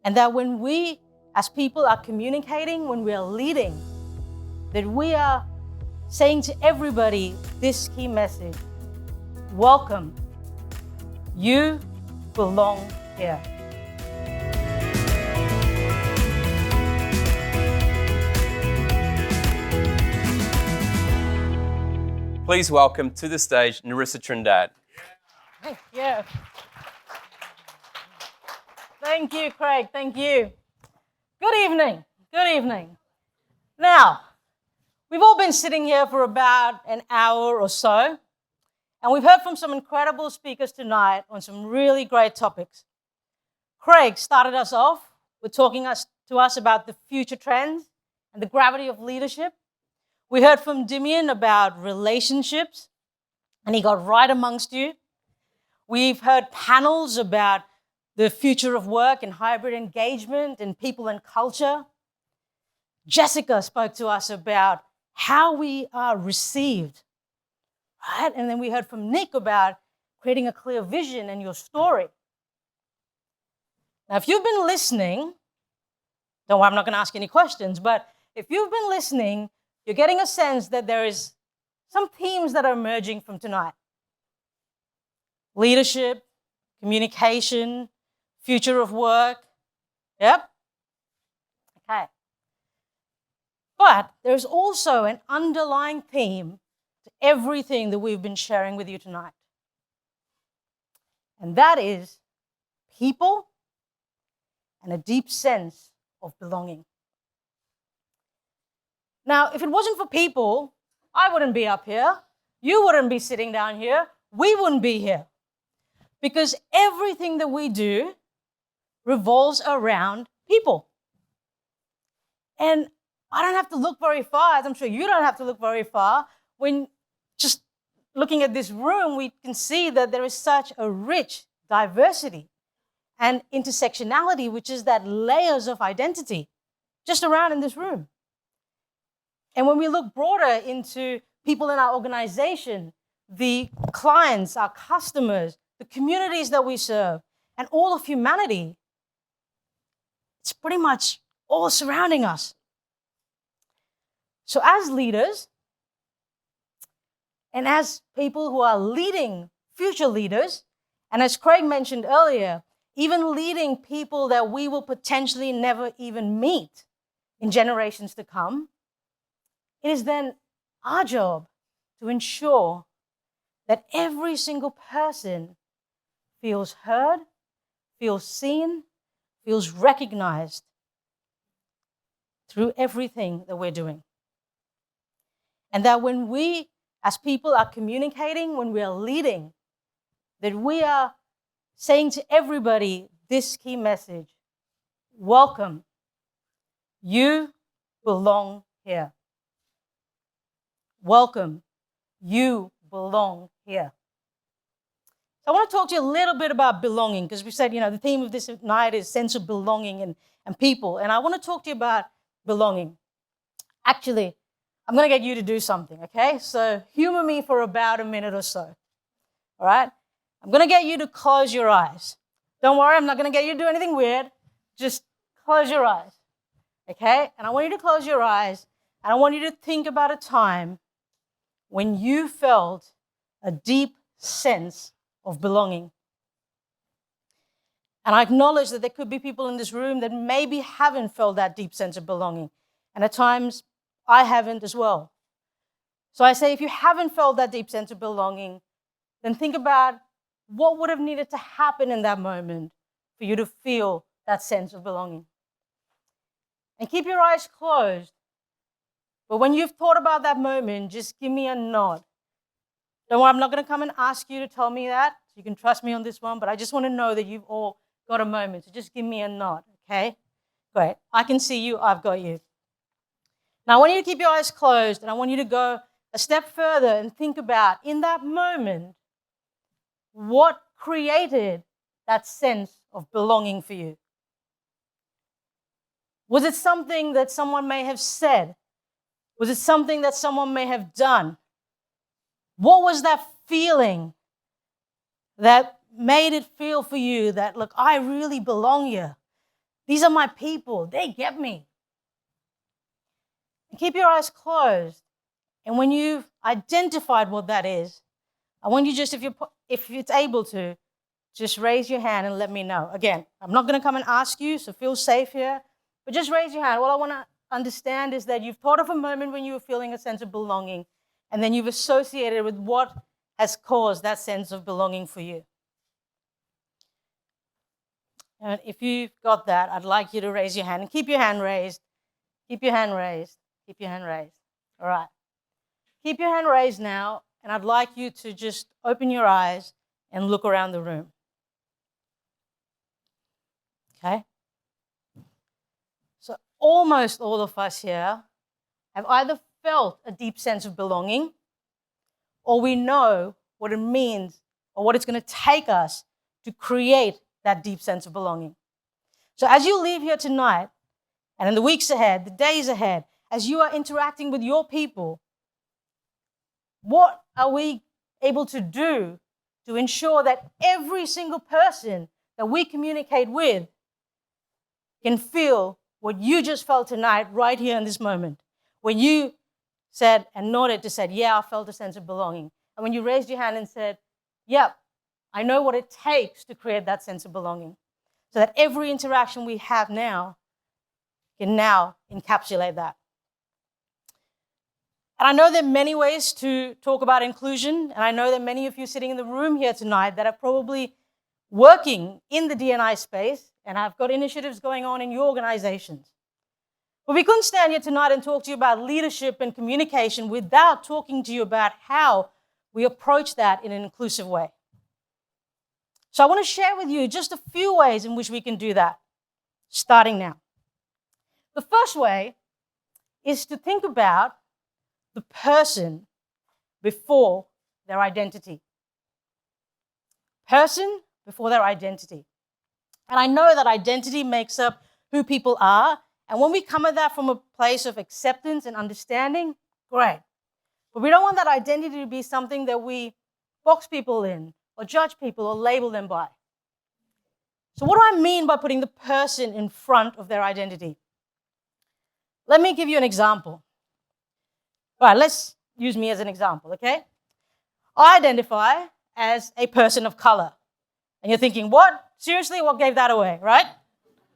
And that when we, as people, are communicating, when we are leading, that we are saying to everybody this key message: welcome, you belong here. Please welcome to the stage Narissa Trindad. Thank you. Thank you, Craig. Thank you. Good evening. Good evening. Now, we've all been sitting here for about an hour or so, and we've heard from some incredible speakers tonight on some really great topics. Craig started us off with talking to us about the future trends and the gravity of leadership. We heard from Dimian about relationships, and he got right amongst you. We've heard panels about the future of work and hybrid engagement and people and culture. Jessica spoke to us about how we are received, right? And then we heard from Nick about creating a clear vision and your story. Now, if you've been listening, don't worry, I'm not going to ask any questions, but if you've been listening, you're getting a sense that there is some themes that are emerging from tonight. Leadership, communication, future of work. Yep? Okay. But there's also an underlying theme to everything that we've been sharing with you tonight. And that is people and a deep sense of belonging. Now, if it wasn't for people, I wouldn't be up here. You wouldn't be sitting down here. We wouldn't be here. Because everything that we do revolves around people. And I don't have to look very far, as I'm sure you don't have to look very far. When just looking at this room, we can see that there is such a rich diversity and intersectionality, which is that layers of identity just around in this room. And when we look broader into people in our organization, the clients, our customers, the communities that we serve, and all of humanity, it's pretty much all surrounding us. So as leaders, and as people who are leading future leaders, and as Craig mentioned earlier, even leading people that we will potentially never even meet in generations to come, it is then our job to ensure that every single person feels heard, feels seen, feels recognized through everything that we're doing. And that when we, as people, are communicating, when we are leading, that we are saying to everybody this key message: welcome, you belong here. Welcome, you belong here. So I want to talk to you a little bit about belonging, because we said, the theme of this night is sense of belonging and people. And I want to talk to you about belonging. Actually, I'm going to get you to do something, okay? So humor me for about a minute or so, all right? I'm going to get you to close your eyes. Don't worry, I'm not going to get you to do anything weird. Just close your eyes, okay? And I want you to close your eyes, and I want you to think about a time when you felt a deep sense of belonging. And I acknowledge that there could be people in this room that maybe haven't felt that deep sense of belonging. And at times, I haven't as well. So I say, if you haven't felt that deep sense of belonging, then think about what would have needed to happen in that moment for you to feel that sense of belonging. And keep your eyes closed. But when you've thought about that moment, just give me a nod. Don't worry, I'm not going to come and ask you to tell me that. You can trust me on this one, but I just want to know that you've all got a moment. So just give me a nod, okay? Great. I can see you. I've got you. Now, I want you to keep your eyes closed, and I want you to go a step further and think about, in that moment, what created that sense of belonging for you? Was it something that someone may have said? Was it something that someone may have done? What was that feeling that made it feel for you that, look, I really belong here? These are my people. They get me. And keep your eyes closed. And when you've identified what that is, I want you just, if it's able to, just raise your hand and let me know. Again, I'm not going to come and ask you, so feel safe here. But just raise your hand. What I want to understand is that you've thought of a moment when you were feeling a sense of belonging, and then you've associated with what has caused that sense of belonging for you. And if you've got that, I'd like you to raise your hand and keep your hand raised. Keep your hand raised. Keep your hand raised. All right. Keep your hand raised now, and I'd like you to just open your eyes and look around the room. Okay? So almost all of us here have either felt a deep sense of belonging, or we know what it means or what it's going to take us to create that deep sense of belonging. So as you leave here tonight, and in the weeks ahead, the days ahead, as you are interacting with your people, what are we able to do to ensure that every single person that we communicate with can feel what you just felt tonight right here in this moment? When you said and nodded to say, yeah, I felt a sense of belonging. And when you raised your hand and said, yep, I know what it takes to create that sense of belonging. So that every interaction we have now can now encapsulate that. And I know there are many ways to talk about inclusion, and I know that many of you sitting in the room here tonight that are probably working in the D&I space and have got initiatives going on in your organizations. But we couldn't stand here tonight and talk to you about leadership and communication without talking to you about how we approach that in an inclusive way. So I want to share with you just a few ways in which we can do that, starting now. The first way is to think about the person before their identity. Person before their identity. And I know that identity makes up who people are, and when we come at that from a place of acceptance and understanding, great. But we don't want that identity to be something that we box people in, or judge people, or label them by. So what do I mean by putting the person in front of their identity? Let me give you an example. All right, let's use me as an example, okay? I identify as a person of color. And you're thinking, what? Seriously, what gave that away, right?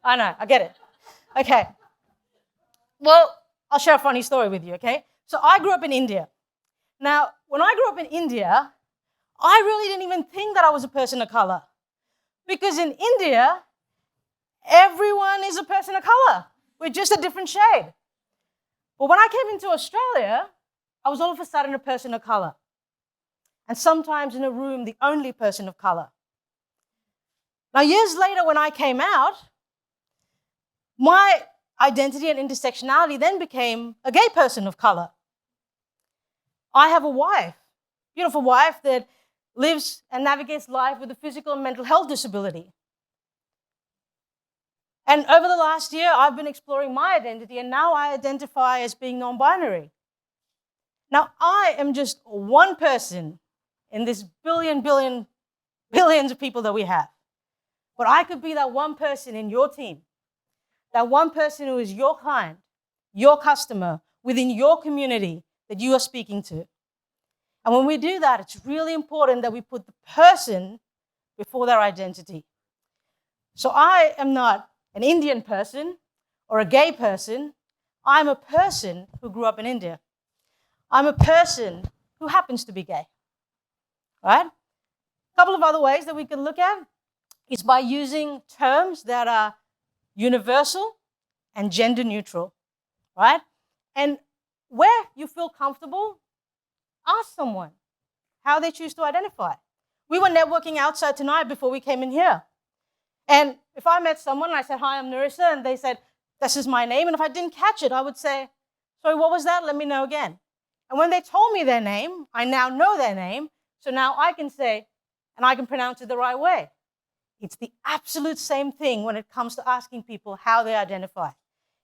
I know, I get it. Okay. Well, I'll share a funny story with you, okay? So I grew up in India. Now, when I grew up in India, I really didn't even think that I was a person of color. Because in India, everyone is a person of color. We're just a different shade. But when I came into Australia, I was all of a sudden a person of color. And sometimes in a room, the only person of color. Now, years later, when I came out, my identity and intersectionality then became a gay person of color. I have a wife, beautiful wife that lives and navigates life with a physical and mental health disability. And over the last year, I've been exploring my identity, and now I identify as being non-binary. Now, I am just one person in this billions of people that we have. But I could be that one person in your team, that one person who is your client, your customer, within your community that you are speaking to. And when we do that, it's really important that we put the person before their identity. So I am not an Indian person or a gay person. I'm a person who grew up in India. I'm a person who happens to be gay. All right? A couple of other ways that we can look at is by using terms that are universal and gender neutral, right? And where you feel comfortable, ask someone how they choose to identify. We were networking outside tonight before we came in here. And if I met someone and I said, hi, I'm Narissa, and they said, this is my name, and if I didn't catch it, I would say, sorry, what was that? Let me know again. And when they told me their name, I now know their name, so now I can say, and I can pronounce it the right way. It's the absolute same thing when it comes to asking people how they identify.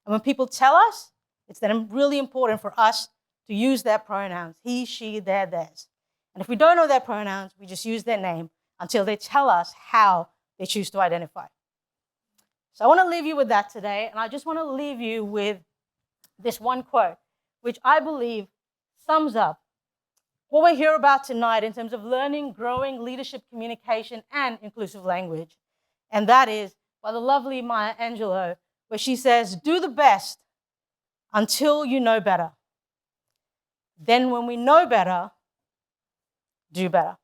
And when people tell us, it's then really important for us to use their pronouns, he, she, their, theirs. And if we don't know their pronouns, we just use their name until they tell us how they choose to identify. So I want to leave you with that today, and I just want to leave you with this one quote, which I believe sums up what we hear about tonight in terms of learning, growing, leadership, communication, and inclusive language. And that is by the lovely Maya Angelou, where she says, do the best until you know better. Then when we know better, do better.